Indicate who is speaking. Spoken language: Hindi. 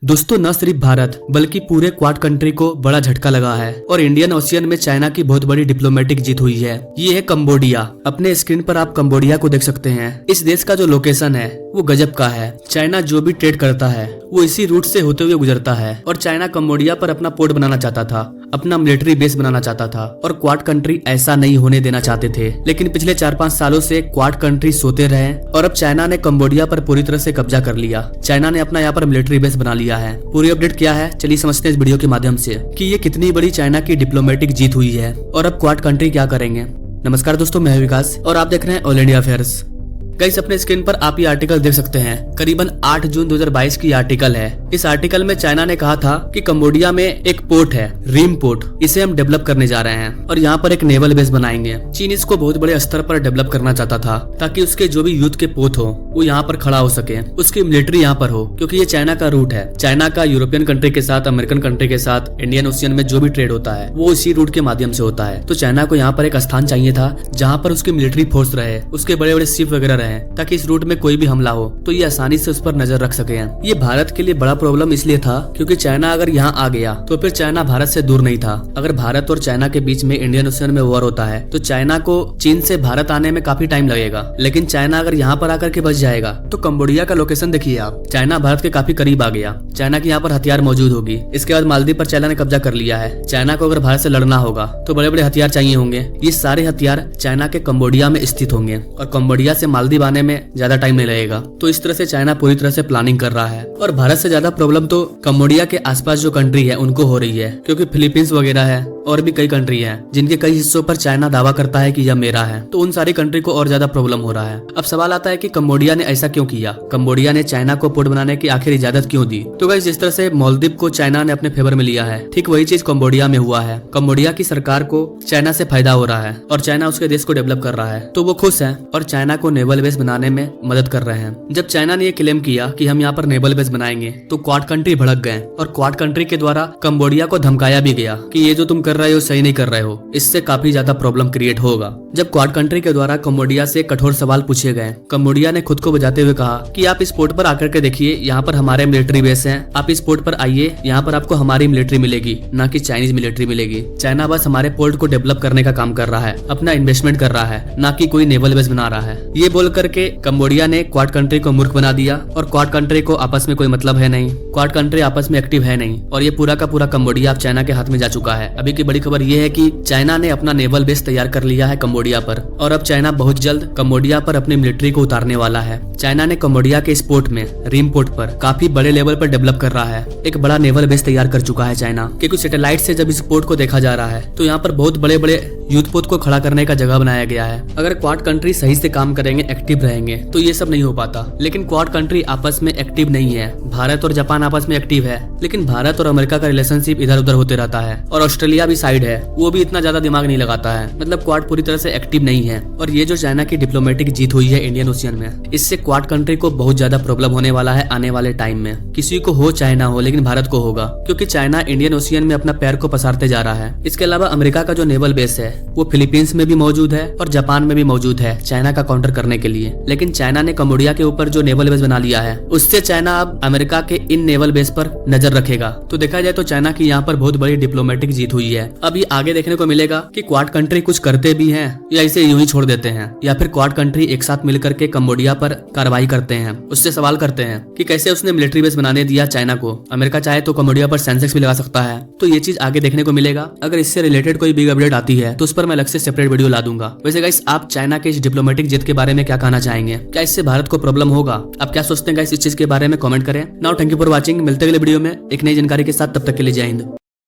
Speaker 1: दोस्तों, न सिर्फ भारत बल्कि पूरे क्वाड कंट्री को बड़ा झटका लगा है और इंडियन ओशियन में चाइना की बहुत बड़ी डिप्लोमेटिक जीत हुई है। ये है कंबोडिया। अपने स्क्रीन पर आप कंबोडिया को देख सकते हैं। इस देश का जो लोकेशन है वो गजब का है। चाइना जो भी ट्रेड करता है वो इसी रूट से होते हुए गुजरता है और चाइना कंबोडिया पर अपना पोर्ट बनाना चाहता था, अपना मिलिट्री बेस बनाना चाहता था और क्वाड कंट्री ऐसा नहीं होने देना चाहते थे। लेकिन पिछले 4-5 सालों से क्वाड कंट्री सोते रहे और अब चाइना ने कंबोडिया पर पूरी तरह से कब्जा कर लिया। चाइना ने अपना यहाँ पर मिलिट्री बेस बना लिया है। पूरी अपडेट क्या है चलिए समझते हैं इस वीडियो के माध्यम से कि ये कितनी बड़ी चाइना की डिप्लोमेटिक जीत हुई है और अब क्वाड कंट्री क्या करेंगे। नमस्कार दोस्तों, मैं विकास और आप देख रहे हैं ऑल इंडिया अफेयर्स। गाइस, अपने स्क्रीन पर आप ये आर्टिकल देख सकते हैं। करीबन 8 जून 2022 की आर्टिकल है। इस आर्टिकल में चाइना ने कहा था कि कंबोडिया में एक पोर्ट है, रीम पोर्ट, इसे हम डेवलप करने जा रहे हैं और यहाँ पर एक नेवल बेस बनाएंगे। चीन इसको बहुत बड़े स्तर पर डेवलप करना चाहता था ताकि उसके जो भी युद्ध के पोत हो वो यहाँ पर खड़ा हो सके, उसकी मिलिट्री यहाँ पर हो, क्योंकि ये चाइना का रूट है। चाइना का यूरोपियन कंट्री के साथ, अमेरिकन कंट्री के साथ, इंडियन ओशियन में जो भी ट्रेड होता है वो इसी रूट के माध्यम से होता है। तो चाइना को यहाँ पर एक स्थान चाहिए था जहाँ पर उसकी मिलिट्री फोर्स रहे, उसके बड़े बड़े शिप वगैरह रहे, ताकि इस रूट में कोई भी हमला हो तो ये आसानी से उस पर नजर रख सके। ये भारत के लिए बड़ा प्रॉब्लम इसलिए था क्योंकि चाइना अगर यहाँ आ गया तो फिर चाइना भारत से दूर नहीं था। अगर भारत और चाइना के बीच में इंडियन ओशियन में वॉर होता है तो चाइना को चीन से भारत आने में काफी टाइम लगेगा। लेकिन चाइना अगर यहाँ पर आकर के बच जाएगा तो कंबोडिया का लोकेशन देखिए आप, चाइना भारत के काफी करीब आ गया। चाइना की यहाँ पर हथियार मौजूद होगी। इसके बाद मालदीव पर चाइना ने कब्जा कर लिया है। चाइना को अगर भारत से लड़ना होगा तो बड़े बड़े हथियार चाहिए होंगे। ये सारे हथियार चाइना के कंबोडिया में स्थित होंगे और कंबोडिया से मालदीव आने में ज्यादा टाइम नहीं लगेगा। तो इस तरह से चाइना पूरी तरह से प्लानिंग कर रहा है और भारत से ज्यादा प्रॉब्लम तो कंबोडिया के आसपास जो कंट्री है उनको हो रही है, क्योंकि फिलीपींस वगैरह है और भी कई कंट्री है जिनके कई हिस्सों पर चाइना दावा करता है कि यह मेरा है। तो उन सारी कंट्री को और ज्यादा प्रॉब्लम हो रहा है। अब सवाल आता है कि कंबोडिया ने ऐसा क्यों किया, कंबोडिया ने चाइना को पोर्ट बनाने की आखिर इजाजत क्यों दी। तो गाइस, जिस तरह से मालदीव को चाइना ने अपने फेवर में लिया है, ठीक वही चीज कंबोडिया में हुआ है। कंबोडिया की सरकार को चाइना से फायदा हो रहा है और चाइना उसके देश को डेवलप कर रहा है, तो वो खुश है और चाइना को नेवल बेस बनाने में मदद कर रहे हैं। जब चाइना ने ये क्लेम किया कि हम यहाँ पर नेवल बेस बनाएंगे तो क्वाड कंट्री भड़क गए और क्वाड कंट्री के द्वारा कंबोडिया को धमकाया भी गया कि ये जो तुम कर रहे हो सही नहीं कर रहे हो, इससे काफी ज्यादा प्रॉब्लम क्रिएट होगा। जब क्वाड कंट्री के द्वारा कंबोडिया से कठोर सवाल पूछे गए, कंबोडिया ने खुद को बचाते हुए कहा कि आप इस पोर्ट पर आकर के देखिए, यहाँ पर हमारे मिलिट्री बेस हैं, आप इस पोर्ट पर आइए, यहाँ पर आपको हमारी मिलिट्री मिलेगी, ना कि चाइनीज मिलिट्री मिलेगी। चाइना बस हमारे पोर्ट को डेवलप करने का काम कर रहा है, अपना इन्वेस्टमेंट कर रहा है, ना कि कोई नेवल बेस बना रहा है। ये बोल करके कंबोडिया ने क्वाड कंट्री को मूर्ख बना दिया और क्वाड कंट्री को आपस में कोई मतलब है नहीं, क्वाड कंट्री आपस में एक्टिव है नहीं और ये पूरा का पूरा कंबोडिया अब चाइना के हाथ में जा चुका है। अभी की बड़ी खबर ये है कि चाइना ने अपना नेवल बेस तैयार कर लिया है कंबोडिया पर और अब चाइना बहुत जल्द कंबोडिया पर अपनी मिलिट्री को उतारने वाला है। चाइना ने कंबोडिया के इस पोर्ट में, रीम पोर्ट पर काफी बड़े लेवल पर डेवलप कर रहा है। एक बड़ा नेवल बेस तैयार कर चुका है चाइना, क्योंकि सैटेलाइट से जब इस पोर्ट को देखा जा रहा है तो यहाँ पर बहुत बड़े बड़े युद्ध पोत को खड़ा करने का जगह बनाया गया है। अगर क्वाड कंट्री सही से काम करेंगे, एक्टिव रहेंगे तो ये सब नहीं हो पाता। लेकिन क्वाड कंट्री आपस में एक्टिव नहीं है। भारत और जापान आपस में एक्टिव है, लेकिन भारत और अमेरिका का रिलेशनशिप इधर उधर होते रहता है और ऑस्ट्रेलिया भी साइड है, वो भी इतना ज्यादा दिमाग नहीं लगाता है। मतलब क्वाड पूरी तरह से एक्टिव नहीं है। और ये जो चाइना की डिप्लोमेटिक जीत हुई है इंडियन ओशियन में, इससे क्वाड कंट्री को बहुत ज्यादा प्रॉब्लम होने वाला है आने वाले टाइम में। किसी को हो चाहे ना हो, लेकिन भारत को होगा, क्योंकि चाइना इंडियन ओशियन में अपना पैर को पसारते जा रहा है। इसके अलावा अमेरिका का जो नेवल बेस है वो फिलीपींस में भी मौजूद है और जापान में भी मौजूद है चाइना का काउंटर करने के लिए। लेकिन चाइना ने कंबोडिया के ऊपर जो नेवल बेस बना लिया है, उससे चाइना अब अमेरिका के इन नेवल बेस पर नजर रखेगा। तो देखा जाए तो चाइना की यहाँ पर बहुत बड़ी डिप्लोमेटिक जीत हुई है। अब ये आगे देखने को मिलेगा कि क्वाड कंट्री कुछ करते भी हैं या इसे यूं ही छोड़ देते हैं, या फिर क्वाड कंट्री एक साथ मिलकर के कंबोडिया पर कार्रवाई करते हैं, उससे सवाल करते हैं कि कैसे उसने मिलिट्री बेस बनाने दिया चाइना को। अमेरिका चाहे तो कंबोडिया पर सेंसेक्स भी लगा सकता है। तो ये चीज आगे देखने को मिलेगा। अगर इससे रिलेटेड कोई बिग अपडेट आती है तो उस पर मैं अलग से सेपरेट वीडियो ला दूंगा। वैसे गाइस, आप चाइना के इस डिप्लोमेटिक जीत के बारे में क्या कहना चाहेंगे? क्या इससे भारत को प्रॉब्लम होगा? आप क्या सोचते हैं गाइस इस चीज के बारे में? कमेंट करें। Now thank you for watching. मिलते अगले वीडियो में एक नई जानकारी के साथ, तब तक के लिए जय हिंद।